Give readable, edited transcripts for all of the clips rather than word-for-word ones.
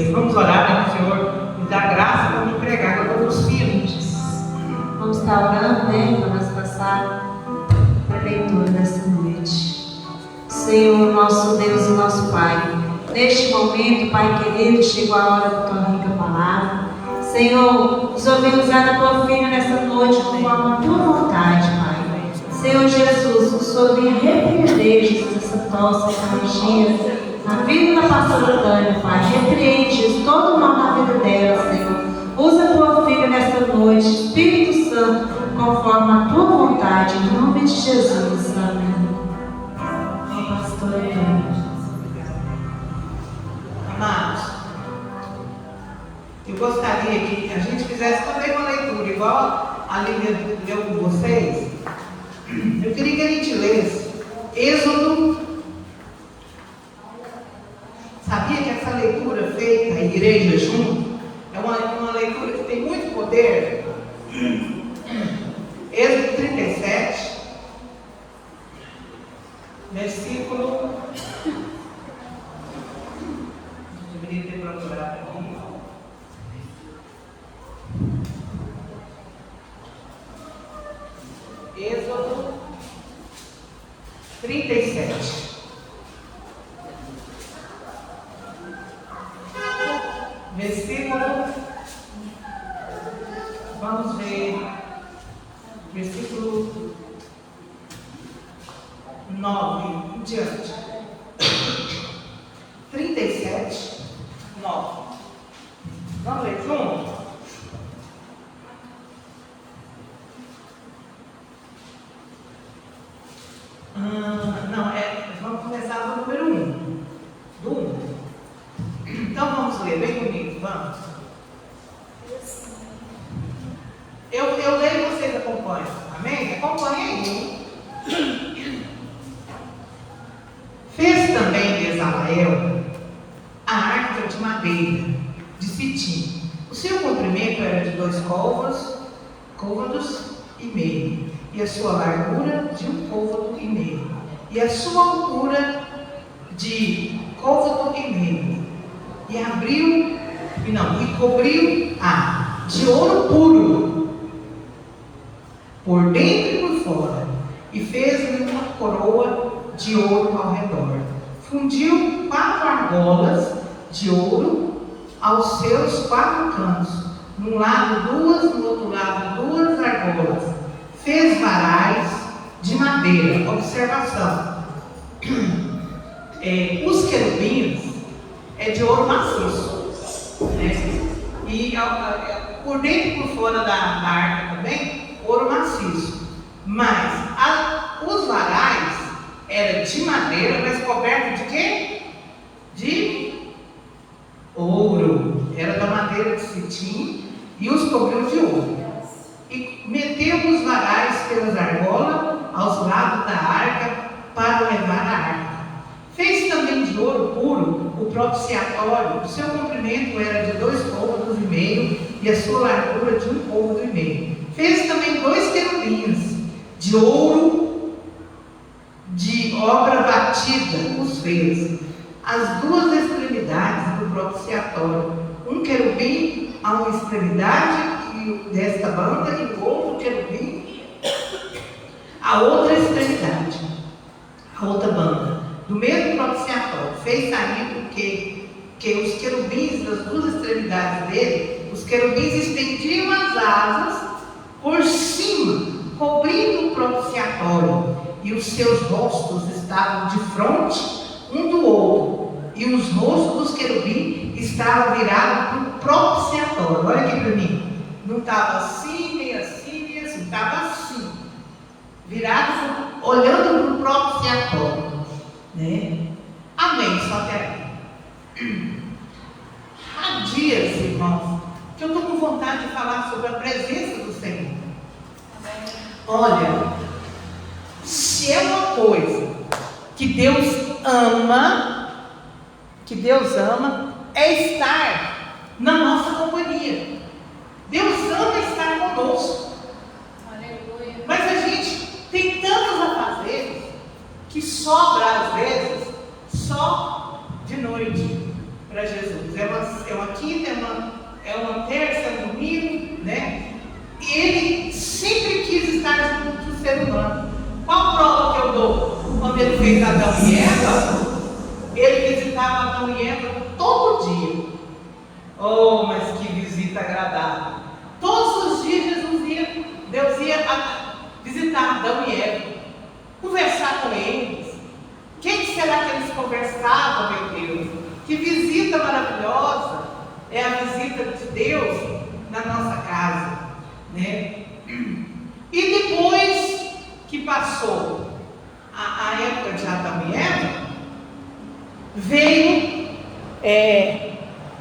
Deus. Vamos orar para que o Senhor nos dá graça para me pregar com todos os filhos. Vamos estar orando, né? Para nós passar a leitura dessa noite. Senhor, nosso Deus e nosso Pai, neste momento, Pai querido, chegou a hora da tua rica palavra. Senhor, nos ouvimos a tua filha nessa noite conforme a tua vontade, Pai. Senhor Jesus, o Senhor vem repreender, Jesus, essa tosse, essa alergia na vida da pastora Dani, Pai. Repreende, Jesus, todo o mal na vida dela, Senhor. Usa a tua filha nesta noite, Espírito Santo, conforme a tua vontade, em nome de Jesus. Amém. Pastora Dani. Amados, eu gostaria que a gente fizesse também uma leitura igual a Lívia leu com vocês. Eu queria que a gente lesse Êxodo. Sabia que essa leitura feita a igreja junto é uma leitura que tem muito poder? Êxodo 37, versículo. Deveria ter procurado aqui. Êxodo 37. Versículo. Vamos ver. Versículo 9 em diante. 37, 9. Vamos ler junto? Vamos começar do número 1. Do 1. Então vamos ler, bem comigo, vamos. Eu leio e vocês acompanham, amém? Acompanhem aí. Fez também Bezaleel a arca de madeira, de cetim. O seu comprimento era de 2 côvados e meio, e a sua largura de 1 côvado e meio, e a sua altura de côvado e meio, e cobriu de ouro puro, por dentro e por fora, e fez-lhe uma coroa de ouro ao redor. Fundiu 4 argolas de ouro aos seus 4 cantos, num lado 2, no outro lado 2 argolas. Fez varais de madeira. Observação: os querubins é de ouro maciço, né? E por dentro e por fora da arca também, ouro maciço. Mas os varais era de madeira, mas coberto de quê? De ouro. Era da madeira de cetim e os cobriu de ouro. E meteu os varais pelas argolas aos lados da arca para levar a arca. Fez também de ouro puro o propiciatório. O seu comprimento era de 2 côvados e meio e a sua largura de 1 côvado e meio. Fez também 2 querubins de ouro de obra batida, os fez. As 2 extremidades do propiciatório. Um querubim a uma extremidade desta banda e o outro querubim a outra extremidade, a outra banda, do mesmo propiciatório. Fez sair que os querubins das 2 extremidades dele, os querubins estendiam as asas por cima, cobrindo o propiciatório, e os seus rostos estavam de frente um do outro, e os rostos dos querubins estavam virados para o propiciatório. Olha aqui para mim. Não estava assim, nem assim, nem assim. Estava assim. Virado, olhando para o propiciatório. Né? Amém, só até aí. Há dias, irmãos, que eu estou com vontade de falar sobre a presença do Senhor. Olha, se é uma coisa que Deus ama, é estar na nossa companhia. Deus ama estar conosco. Aleluia. Mas a gente tem tantos afazeres que sobra às vezes só de noite para Jesus. É uma é uma quinta, é uma terça, é um domingo, né? E ele sempre quis estar junto do ser humano. Qual prova que eu dou? Quando ele fez Adão e Eva, ele visitava Adão e Eva todo dia. Oh, mas que visita agradável! Todos os dias Deus ia visitar Adão e Eva, conversar com eles. O que será que eles conversavam, meu Deus? Que visita maravilhosa é a visita de Deus na nossa casa, né? E depois que passou a época de Adão e Eva, veio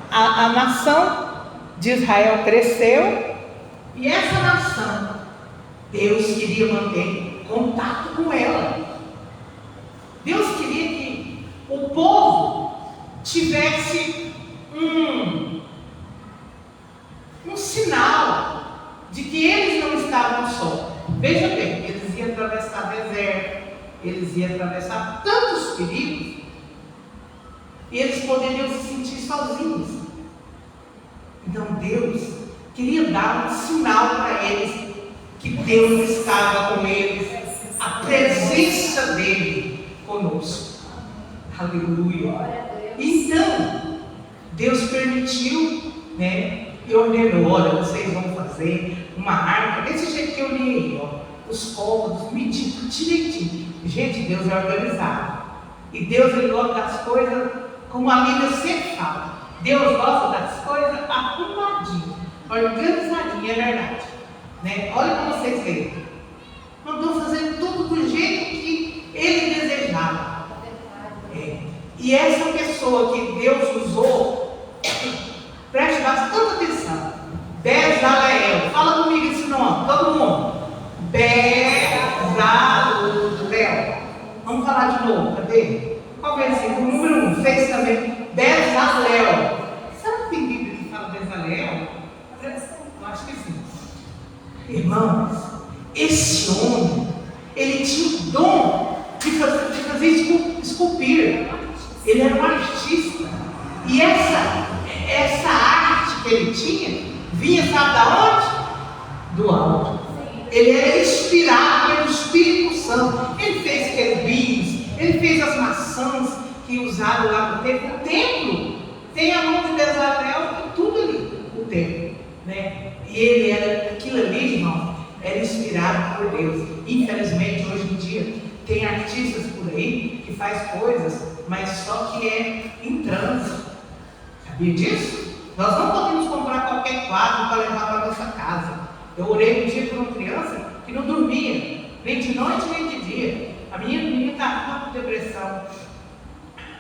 a nação de Israel cresceu, e essa nação, Deus queria manter contato com ela. Deus queria que o povo tivesse um sinal de que eles não estavam só. Veja bem, eles iam atravessar deserto, eles iam atravessar tantos perigos, e eles poderiam se sentir sozinhos. Então Deus queria dar um sinal para eles que Deus estava com eles, a presença dele conosco. Aleluia. Então Deus permitiu, né, e ordenou: olha, vocês vão fazer uma arca desse jeito que eu li aí, ó, os cômodos medidos direitinho. Gente, Deus é organizado, e Deus, ele gosta das coisas como a Bíblia sempre fala. Deus gosta das coisas arrumadinhas, organizadinhas, é verdade, né? Olha como vocês veem, mandou fazer tudo do jeito que ele desejava. E essa pessoa que Deus usou, preste bastante atenção, Bezaleel. Fala comigo esse nome, todo mundo. Bezaleel. Vamos falar de novo, cadê? Qual versículo? Número 1, fez também. Bezaleel. Será que tem Bíblia que fala Bezaleel? Eu acho que sim. Irmãos, esse homem, ele tinha o dom de fazer esculpir. Ele era um artista. E essa arte que ele tinha vinha, sabe da onde? Do alto. Ele era inspirado pelo Espírito Santo. Ele fez querubins, ele fez as maçãs que usaram lá no templo. O templo tem a mão de Bezaleel, tem tudo ali, o templo, né? E ele era, aquilo ali, irmão, era inspirado por Deus. Infelizmente, hoje em dia, tem artistas por aí que faz coisas, mas só que é em trânsito. Sabia disso? Nós não podemos comprar qualquer quadro para levar para a nossa casa. Eu orei um dia por uma criança que não dormia, nem de noite nem de dia. A menina estava com depressão,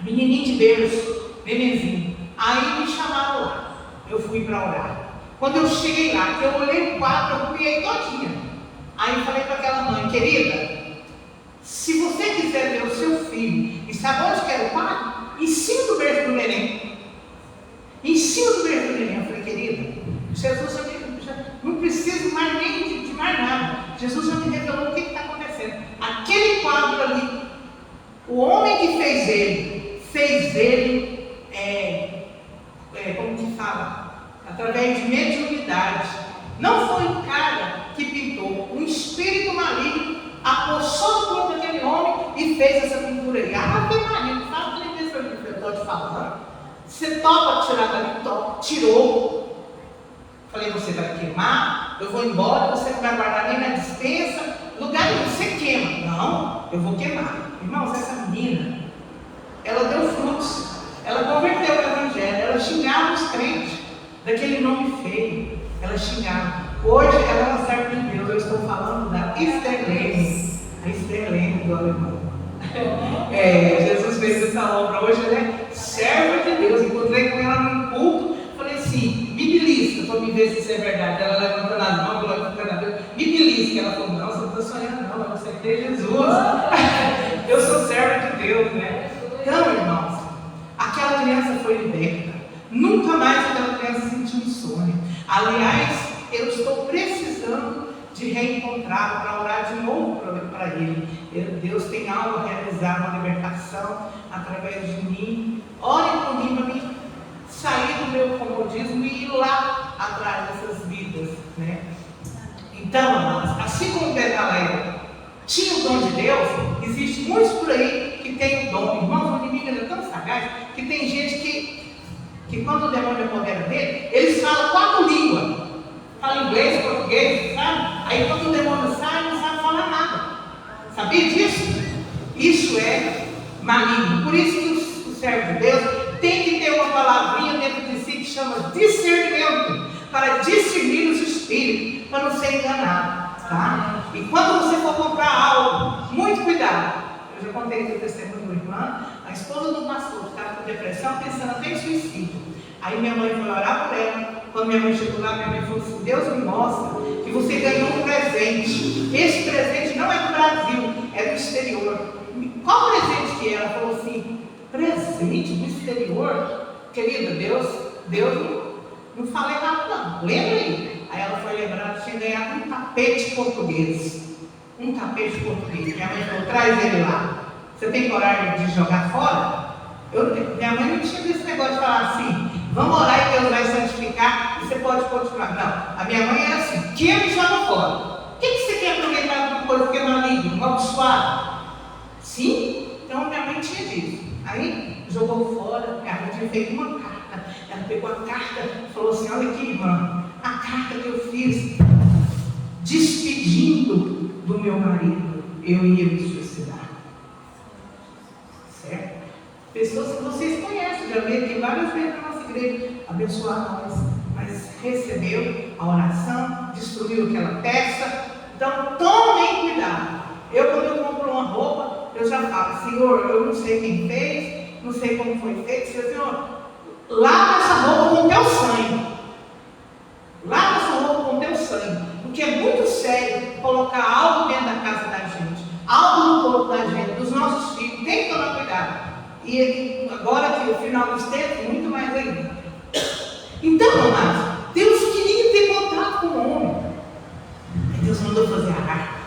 menininho de berço, nenenzinho. Aí me chamaram lá, eu fui para orar. Quando eu cheguei lá, que eu olhei o quadro, eu copiei todinha. Aí eu falei para aquela mãe: querida, se você quiser ver o seu filho, e sabe onde que era o quadro? Em cima do berço do neném. Em cima do berço do neném. Eu falei: querida, Jesus já não preciso mais nem de mais nada. Jesus já me revelou o que está acontecendo. Aquele quadro ali, o homem que fez ele, como que fala? Através de mediunidade. Não foi um cara que pintou, um espírito maligno apossou o corpo daquele homem e fez essa pintura aí. Ah, Ave Maria, não fala que ele fez eu estou te falando. Você topa tirar dali? Topa. Tirou. Falei: você vai queimar, eu vou embora, você não vai guardar nem na despensa, lugar nenhum, você queima. Não, eu vou queimar. Irmãos, essa menina, ela deu frutos, ela converteu o evangelho, ela xingava os crentes daquele nome feio, ela xingava. Hoje ela é uma serva de Deus. Eu estou falando da Esterlene, a Esterlene do alemão. Jesus fez essa obra. Hoje ela é serva de Deus. Encontrei com ela num culto, falei assim: me belisca para me ver se isso é verdade. Ela levantando as mãos, glorificando a Deus, me belisca. Ela falou: não, você não está sonhando, não, você tem Jesus. Eu sou serva de Deus, né? Então, irmãos, aquela criança foi liberta. Nunca mais aquela criança sentiu insônia. Aliás, eu estou precisando de reencontrá-lo para orar de novo para ele. Deus tem algo a realizar, uma libertação através de mim. Orem por mim para mim sair do no meu comodismo e ir lá atrás dessas vidas, né? Então, amados, assim como Betaleia tinha o dom de Deus, existe muitos por aí que tem o dom. Irmãos, o inimigo é tão sagaz que tem gente que quando o demônio apodera dele, eles falam 4 línguas. Fala inglês, português, sabe? Aí quando o demônio sai, não sabe falar nada. Sabia disso? Isso é maligno. Por isso que o servo de Deus tem que ter uma palavrinha dentro de si que chama discernimento, para discernir os espíritos, para não ser enganado, tá? E quando você for comprar algo, muito cuidado. Eu já contei o testemunho do irmão, a esposa do pastor estava com depressão, pensando até em suicídio. Aí minha mãe foi orar por ela. Quando minha mãe chegou lá, minha mãe falou assim: Deus me mostra que você ganhou um presente. Esse presente não é do Brasil, é do exterior. Qual presente que é? Ela falou assim: presente do exterior? Querida, Deus não fala errado não, lembra aí? Aí ela foi lembrar que tinha ganhado um tapete português. Um tapete português. Minha mãe falou: traz ele lá. Você tem coragem de jogar fora? Minha mãe não tinha esse negócio de falar assim: vamos orar e Deus vai santificar e você pode continuar. Não, a minha mãe era assim: quem me joga fora? O que você quer aproveitar de uma coisa que é maligna, amaldiçoada? Sim, então minha mãe tinha disso. Aí jogou fora, a mãe tinha feito uma carta. Ela pegou a carta e falou assim: olha aqui, irmã, a carta que eu fiz despedindo do meu marido, eu ia me suicidar. Certo? Pessoas que vocês conhecem, já veio aqui várias vezes na nossa igreja, abençoar nós, mas recebeu a oração, destruiu aquela peça. Então tomem cuidado. Quando eu compro uma roupa, eu já falo: Senhor, eu não sei quem fez, não sei como foi feito. Senhor, lava essa roupa com teu sangue. Lava essa roupa com teu sangue. Porque é muito sério colocar algo dentro da casa da gente, algo no corpo da gente, dos nossos filhos. Tem que tomar cuidado. E agora que o final dos tempos, muito mais ainda. Então, amados, Deus queria ter contato com o homem. Aí Deus mandou fazer a arca.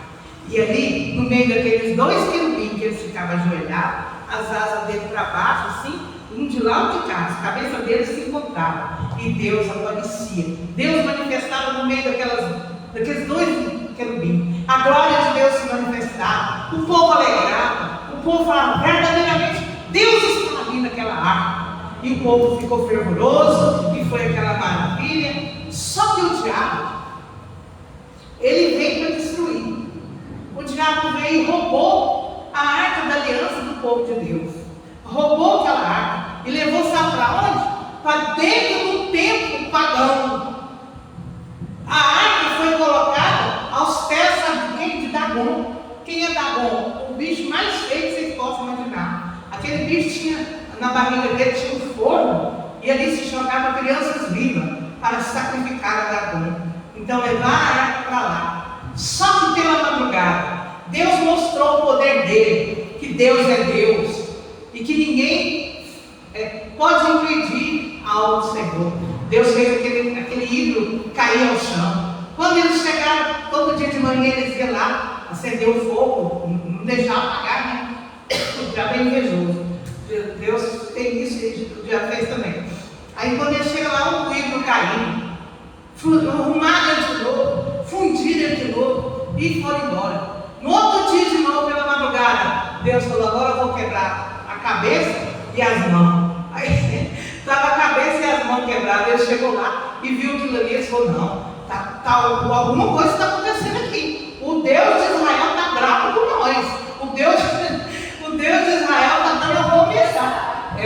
E ali, no meio daqueles 2 querubins que eles ficavam ajoelhados, as asas dele para baixo, assim, um de lá e de cá, a cabeça deles se encontrava. E Deus aparecia. Deus manifestava no meio daqueles 2 querubins. A glória de Deus se manifestava. O povo alegrava. O povo falava: verdadeiramente, Deus está ali naquela arca. E o povo ficou fervoroso, e foi aquela maravilha. Só que o diabo, ele veio para destruir. O diabo veio e roubou a arca da aliança do povo de Deus. Roubou aquela arca e levou, sabe para onde? Para dentro do templo pagão. A arca foi colocada aos pés, sabe de quem? De Dagon. Quem é Dagon? O bicho mais feio que vocês possam imaginar. Aquele bicho tinha, na barriga dele tinha um forno, e ali se jogava crianças vivas para sacrificar a Dagon. Então levaram a arca para lá. Só que pela madrugada, Deus mostrou o poder dele, que Deus é Deus, e que ninguém pode impedir a obra do Senhor. Deus fez aquele ídolo cair ao chão. Quando eles chegaram, todo dia de manhã eles iam lá, acender o fogo, não deixar apagar, né? Já bem invejoso. Deus tem isso, ele já fez também. Aí quando eles chegam lá, o ídolo caindo, arrumaram ele de novo, fundiram ele de novo e foram embora. No outro dia de novo, pela madrugada, Deus falou: agora eu vou quebrar a cabeça e as mãos. Aí estava a cabeça e as mãos quebradas. Ele chegou lá e viu aquilo ali e falou: não, alguma coisa está acontecendo aqui. O Deus de Israel está bravo com nós. O Deus de Israel está dando a começar.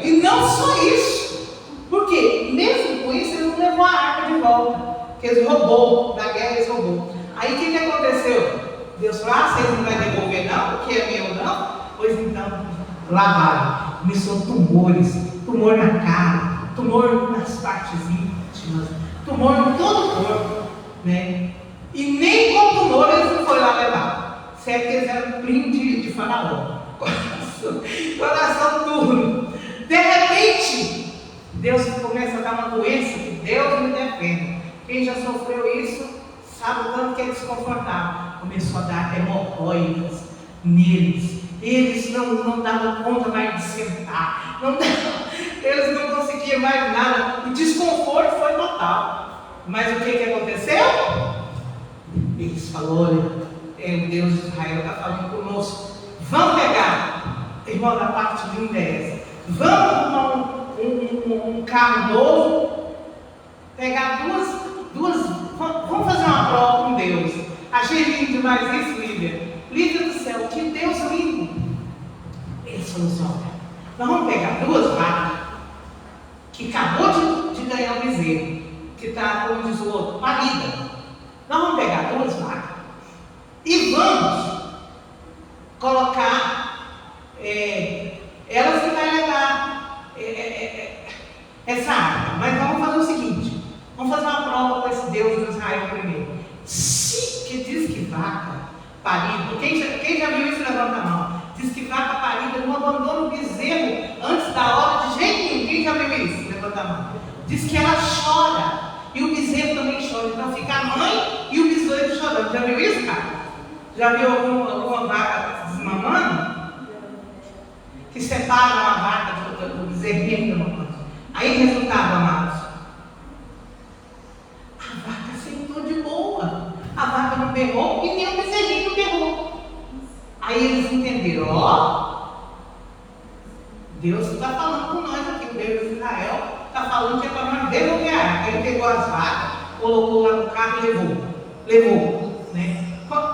E não só isso, porque mesmo com isso ele não levou a arca de volta, porque eles roubou, na guerra eles roubou. Aí o que aconteceu? Deus falou: vocês não vão devolver não, porque é meu não? Pois então, lavaram. Começou tumor na cara, tumor nas partes íntimas, tumor em todo o corpo, né? E nem com tumor eles não foram lá levar. Certo que eles eram primo de Faraó. Coração duro. De repente, Deus começa a dar uma doença que Deus me defenda. Quem já sofreu isso sabe o tanto que é desconfortável. Começou a dar hemorroidas neles. Eles não davam conta mais de sentar. Eles não conseguiam mais nada. O desconforto foi total. Mas o que aconteceu? Eles falaram: olha, o Deus de Israel está falando conosco. Vamos pegar, irmão, da parte de 10. Vamos arrumar um carro novo, pegar duas. Vamos fazer uma prova com Deus. Achei lindo demais isso, Lívia. Lívia do céu, que Deus lindo. Eles falaram assim: olha, nós vamos pegar 2 vacas que acabou de ganhar um bezerro, que está, como diz o outro, parida. Nós vamos pegar 2 vacas e vamos colocar, elas que vai levar essa arca. Mas vamos fazer o seguinte: vamos fazer uma prova com esse Deus de Israel primeiro. Se que diz que vaca parida, quem já viu isso, levanta a mão. Diz que vaca parida não abandona o bezerro antes da hora de jeito nenhum. Quem já viu isso? Levanta a mão. Diz que ela chora e o bezerro também chora. Então fica a mãe e o bezerro chorando. Já viu isso, cara? Já viu alguma vaca desmamando? Que separa uma vaca do bezerrinho da mamãe. Aí resultado, amados, a vaca sentou de boa. A vaca não berrou e nem o bezerrinho berrou. Aí eles entenderam: ó, Deus está falando com nós aqui, o Deus de Israel está falando que é para nós devolver a arca. Ele pegou as vacas, colocou lá no carro e levou, né?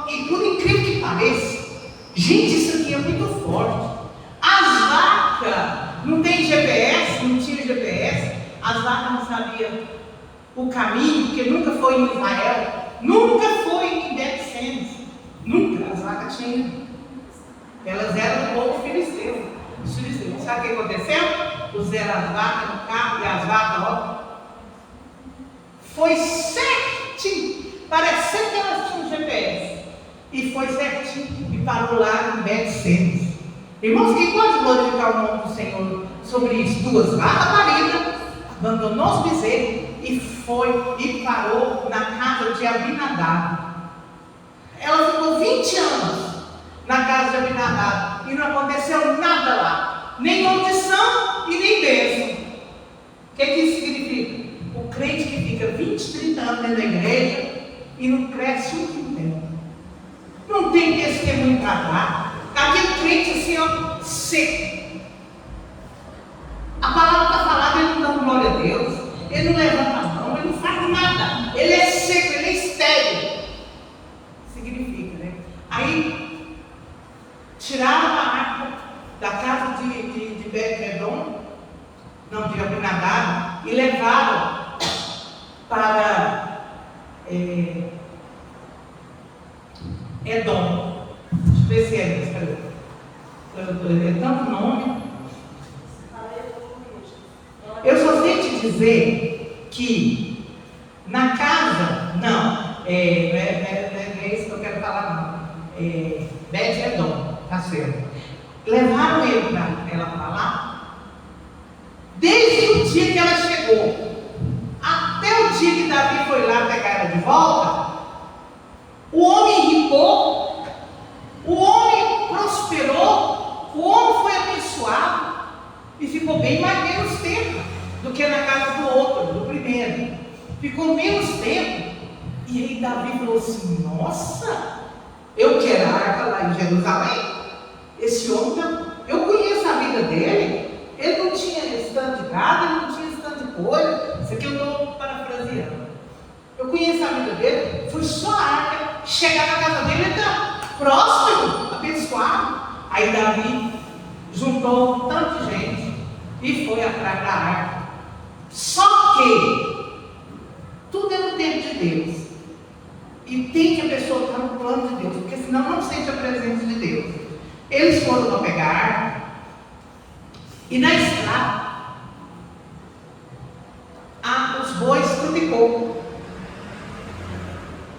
E por incrível que pareça, gente, isso aqui é muito forte. As vacas não tem GPS, não tinha GPS, as vacas não sabiam o caminho, porque nunca foi em Israel, nunca foi em Bet-Semes, nunca as vacas tinham. Elas eram do povo filisteu. Sabe o que aconteceu? Puseram as vacas no carro e as vacas, ó, foi certinho, parecendo que elas tinham GPS. E foi certinho e parou lá em Bet-Semes. Irmãos, quem pode glorificar o nome do Senhor sobre isso? 2 vacas paridas, abandonou os bezerros e foi e parou na casa de Abinadab. Ela ficou 20 anos na casa de Abinadab e não aconteceu nada lá, nem maldição e nem bênção. O que isso significa? O crente que fica 20, 30 anos dentro da igreja e não cresce um quintal, não tem testemunho para dar, aquele crente assim, ó, seco. A palavra está falada, ele não dá glória a Deus, ele não levanta a mão, ele não faz nada, ele é seco, ele é estéril. Significa, né? Aí tiraram a arca da casa de Bet-Edom, não, de Abinadab, e levaram para Edom. Deixa eu ver se é tanto nome. Eu só sei te dizer que na casa, não é isso que eu quero falar, não. Bet-Edom, tá certo. Levaram ela para lá, desde o dia que ela chegou, até o dia que Davi foi lá pegar ela de volta. O homem ricou, o homem prosperou, o homem foi abençoado e ficou bem menos tempo do que na casa do outro, do primeiro. Ficou menos tempo. E aí Davi falou assim: nossa, eu quero a arca lá em Jerusalém. Esse homem, eu conheço a vida dele, ele não tinha esse tanto de gado, ele não tinha esse tanto de coisa. Isso aqui eu estou parafraseando. Eu conheço a vida dele, foi só a arca chegar na casa dele, ele está próximo, abençoado. Aí Davi juntou um tanto de gente e foi atrás da arca. Só que tudo é no tempo de Deus. E tem que a pessoa estar no plano de Deus, porque senão não sente a presença de Deus. Eles foram para pegar a arca e na estrada os bois trupicou.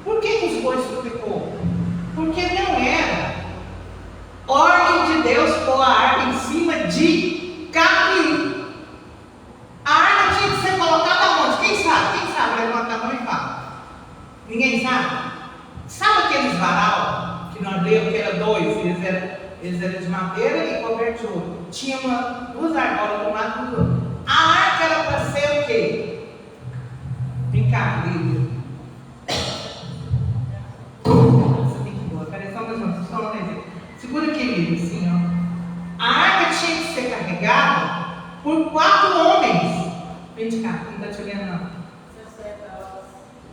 Por que os bois trupicou? Porque não era ordem de Deus pôr a arca em cima de carro nenhum. A arca tinha que ser colocada onde? Quem sabe? Quem sabe? Levanta a mão e fala. Ninguém sabe? Sabe aqueles varal que nós lemos que eram 2? Eles eram de madeira e coberto de ouro. Tinha 2 argolas de um lado e do outro. A arca era para ser o quê? Vem cá, Lídia. Você tem que ir embora. Peraí, só mais uma. Só uma. Segura aqui, Lídia, assim, ó. A arca tinha que ser carregada por 4 homens. Vem de cá, não está te vendo, não.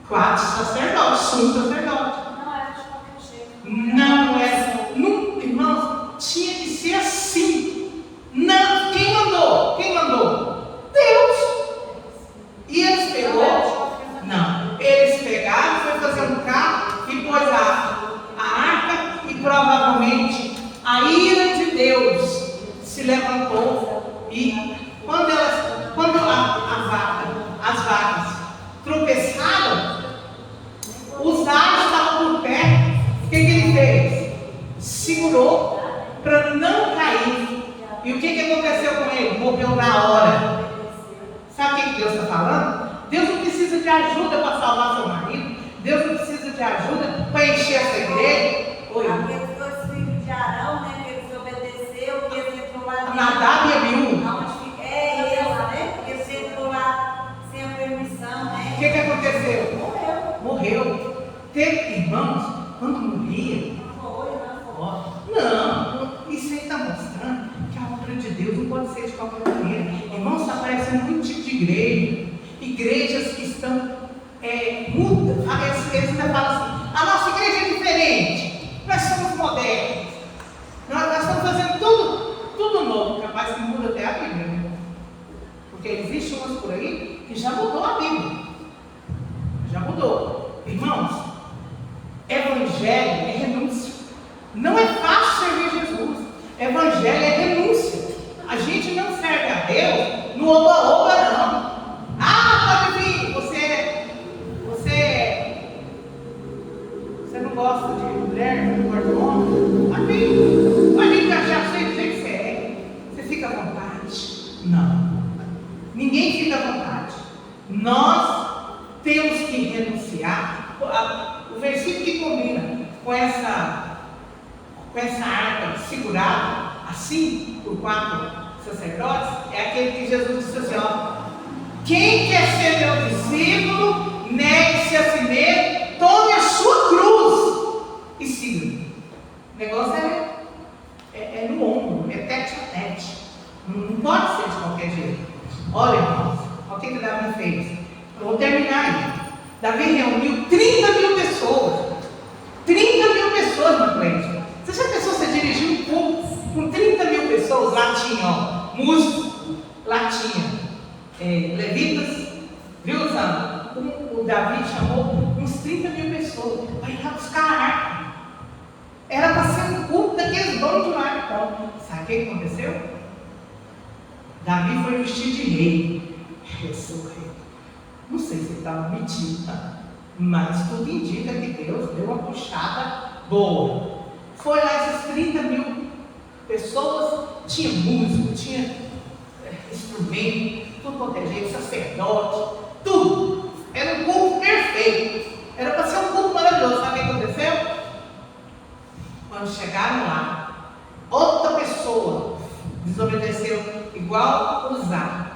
4 sacerdotes, sumo sacerdote. Não era de qualquer jeito. Não é. Irmãos, tinha que ser assim. Não, quem mandou? Quem mandou? Deus. E eles pegou? Não. Eles pegaram, foi fazer um carro e pôs a arca e provavelmente a ira de Deus se levantou e quando as vacas tropeçaram, os aros estavam por pé. O que ele fez? Segurou para não cair. E o que aconteceu com ele? Morreu na hora. Sabe o que Deus está falando? Deus não precisa de ajuda para salvar seu marido. Deus não precisa de ajuda para encher essa igreja. Aqueles 2 filhos de Arão, né? Que ele desobedeceu, que ele entrou lá dentro. Nadab e Abiú. Ele entrou lá sem a permissão, né? O que aconteceu? Morreu. Teve irmãos, quando morria. Não, isso aí está mostrando que a obra de Deus não pode ser de qualquer maneira. Irmãos, está aparecendo muito tipo de igreja. Igrejas que estão mudas. Eles ainda falam assim: a nossa igreja é diferente. Nós somos modernos. Nós estamos fazendo tudo novo. Capaz que muda até a Bíblia, né? Porque existem umas por aí que já mudou a Bíblia. Já mudou. Irmãos, evangelho é renúncia. Não é fácil servir Jesus. Evangelho é renúncia. A gente não serve a Deus no oba-oba, não. Ah, pode vir. Você não gosta de mulher, não gosta de homem? Pode vir achar você do jeito que você é. Você fica à vontade. Não. Ninguém fica à vontade. Nós temos que renunciar. O versículo que combina com essa arca segurada assim por 4 sacerdotes é aquele que Jesus disse assim: ó, quem quer ser meu discípulo, negue-se a si mesmo, tome a sua cruz e siga. O negócio é no ombro, é tete a tete. Não pode ser de qualquer jeito. Olha, irmãos, olha o que Davi fez. Eu vou terminar aí. Davi reuniu 30 mil pessoas. 30 mil pessoas no prédio. Você já pensou você dirigir um culto com 30 mil pessoas? Lá tinha, ó, músicos, lá tinha levitas, viu, Sandra? O Davi chamou uns 30 mil pessoas para ir lá buscar a arca. Era para ser um culto daqueles donos de arca. Sabe o que aconteceu? Davi foi vestido de rei. Eu sou rei. Não sei se ele estava mentindo, mas tudo indica que Deus deu uma puxada boa. Foi lá essas 30 mil pessoas, tinha músico, tinha instrumento, tudo quanto é jeito, sacerdote, tudo. Era um culto perfeito. Era para ser um culto maravilhoso. Sabe o que aconteceu? Quando chegaram lá, outra pessoa desobedeceu, igual Uzá.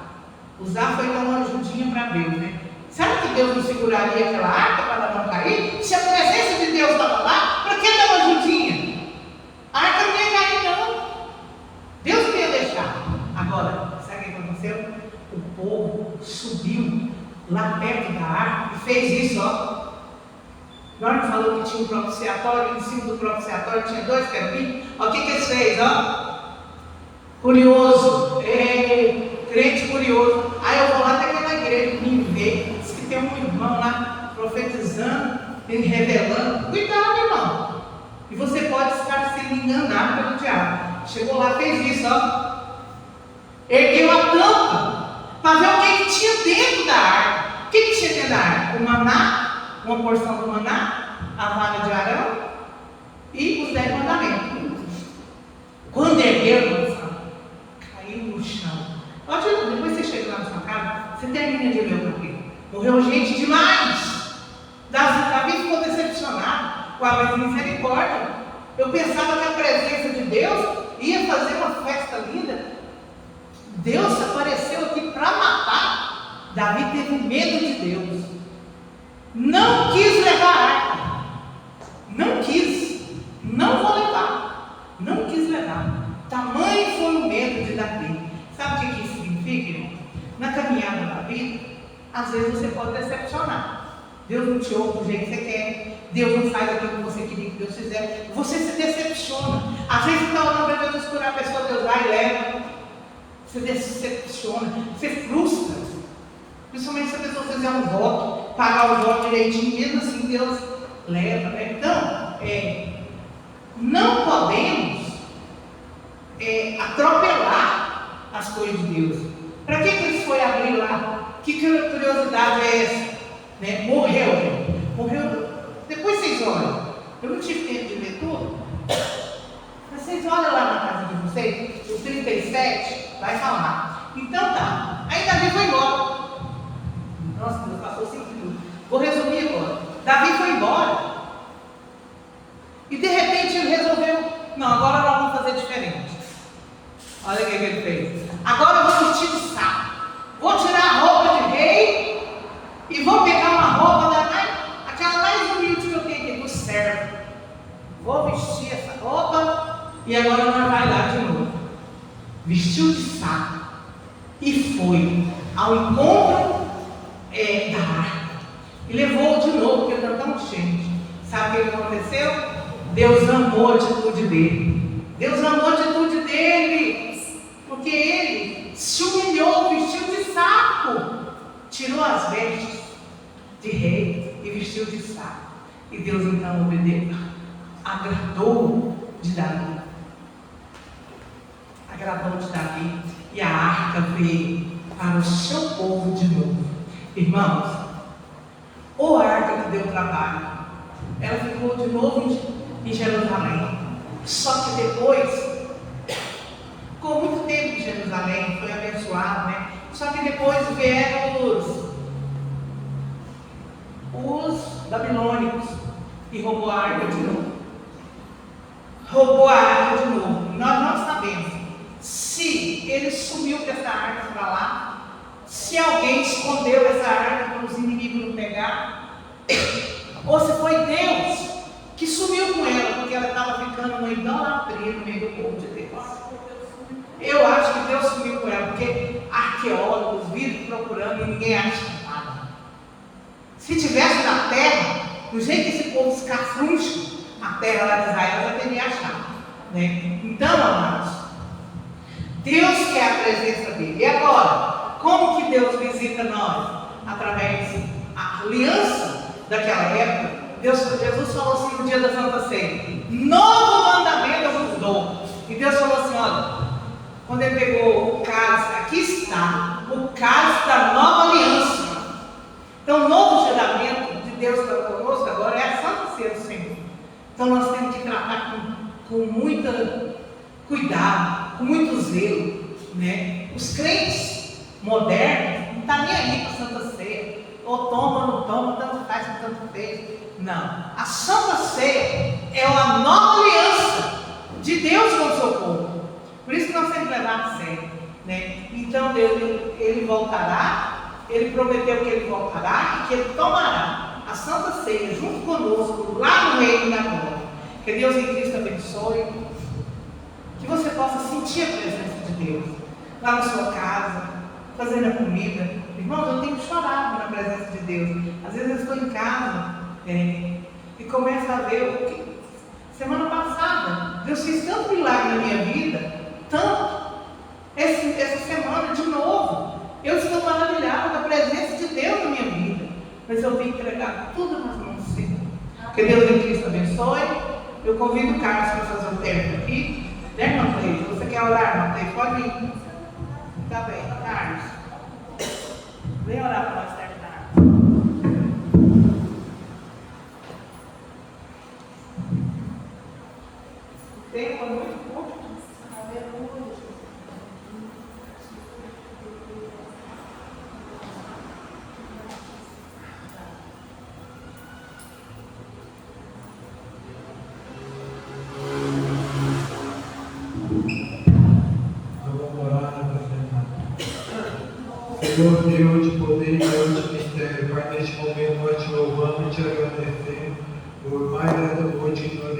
Uzá foi dar uma ajudinha para Deus, né? Será que Deus não seguraria aquela arca para ela não cair? Se a presença de Deus estava lá, para que dar uma ajudinha? A arca não ia cair, não. Deus não ia deixar. Agora, sabe o que aconteceu? O povo subiu lá perto da arca e fez isso, ó. Agora falou que tinha um propiciatório, em cima do propiciatório tinha 2 querubins. Olha o que eles fez, ó. Curioso. Crente curioso. Aí eu vou lá daquela igreja, me ver. Diz que tem um irmão lá profetizando, revelando. Cuidado, irmão. E você pode estar sendo enganado pelo diabo. Chegou lá, fez isso, ó. Ergueu a tampa para ver o que tinha dentro da arca. O que tinha dentro da arca? O maná, uma porção do maná, a vara de Arão e os 10 mandamentos. Quando ergueu, caiu no chão. Depois você chega lá na sua casa, você termina de ler o capítulo. Morreu gente demais. Davi ficou decepcionado com a misericórdia. Eu pensava que a presença de Deus ia fazer uma festa linda. Deus apareceu aqui para matar. Davi teve medo de Deus. Não quis levar a arca. Não quis. Não vou levar. Não quis levar. Tamanho foi o medo de Davi. Sabe o que isso significa, irmão? Na caminhada da vida, às vezes você pode decepcionar. Deus não te ouve do jeito que você quer. Deus não faz aquilo que você queria que Deus fizesse. Você se decepciona. Às vezes você está orando para Deus curar a pessoa, Deus vai e leva. Você decepciona. Você frustra. Principalmente se a pessoa fizer um voto, pagar o voto direitinho, mesmo assim Deus leva. Né? Então, não podemos atropelar as coisas de Deus. Para que eles foram abrir lá? Que curiosidade é essa? Né? Morreu. Depois vocês olham. Eu não tive tempo de ver tudo. Mas vocês olham lá na casa de vocês, o 37 vai falar. Então tá. Aí Davi foi embora. Nossa, Deus passou 5 minutos. Vou resumir agora. Davi foi embora. E de repente ele resolveu: não, agora nós vamos fazer diferente. Olha o que ele fez. Agora eu vou vestir de saco. Vou tirar a roupa de rei e vou pegar uma roupa aquela mais humilde que eu tenho aqui, do servo. Vou vestir essa roupa e agora nós vai lá de novo. Vestiu de saco e foi ao encontro da arca. E levou de novo, porque estava tão cheio. Sabe o que aconteceu? Deus amou a atitude dele. Deus amou a atitude dele. Porque ele se humilhou, vestiu de saco, tirou as vestes de rei e vestiu de saco. E Deus então obedeceu, agradou de Davi. E a arca veio para o seu povo de novo. Irmãos, a arca que deu trabalho, ela ficou de novo em Jerusalém. Só que depois, ficou muito tempo em Jerusalém, foi abençoado, né? Só que depois vieram os babilônicos e roubou a arca de novo. Nós não sabemos se ele sumiu com essa arca para lá, se alguém escondeu essa arca para os inimigos não pegar, ou se foi Deus que sumiu com ela, porque ela estava ficando uma idolatria no meio do povo de Deus. Eu acho que Deus sumiu com ela, porque arqueólogos viram procurando e ninguém acha nada. Se tivesse na terra, do jeito que esse povo escafruncha, a terra lá de Israel já teria achado. Né? Então, amados, Deus quer a presença dele. E agora, como que Deus visita nós? Através da aliança daquela época. Jesus falou assim no dia da Santa Ceia: novo mandamento eu vos dou. E Deus falou assim: olha, quando ele pegou o cálice, aqui está o cálice da nova aliança. Então o novo juramento de Deus para conosco agora é a Santa Ceia do Senhor. Então nós temos que tratar com muito cuidado, com muito zelo, né? Os crentes modernos não estão nem aí para a Santa Ceia, ou toma ou não toma, tanto faz, tanto fez. Não, a Santa Ceia é uma nova aliança de Deus com o seu povo. Por isso que nós temos que levar a sério, né? Então Deus, ele voltará, ele prometeu que ele voltará e que ele tomará a Santa Ceia junto conosco lá no reino da glória. Que Deus em Cristo abençoe, que você possa sentir a presença de Deus lá na sua casa, fazendo a comida. Irmãos, eu tenho chorado na presença de Deus. Às vezes eu estou em casa e começo a ver o que semana passada Deus fez tanto milagre na minha vida, tanto. Essa semana de novo eu estou maravilhado com a presença de Deus na minha vida, mas eu tenho que entregar tudo nas mãos do Senhor. Que Deus em Cristo abençoe. Eu convido o Carlos para fazer o término aqui, né, irmão Cleide? Você quer orar, irmão Cleide? Pode vir. Tá bem, Carlos, vem orar para nós terminar. O tempo é muito curto. Aleluia. Eu vou orar para terminar. Senhor Deus de poder e Deus de mistério, Pai, neste momento nós te louvamos e te agradecemos por mais essa noite que nós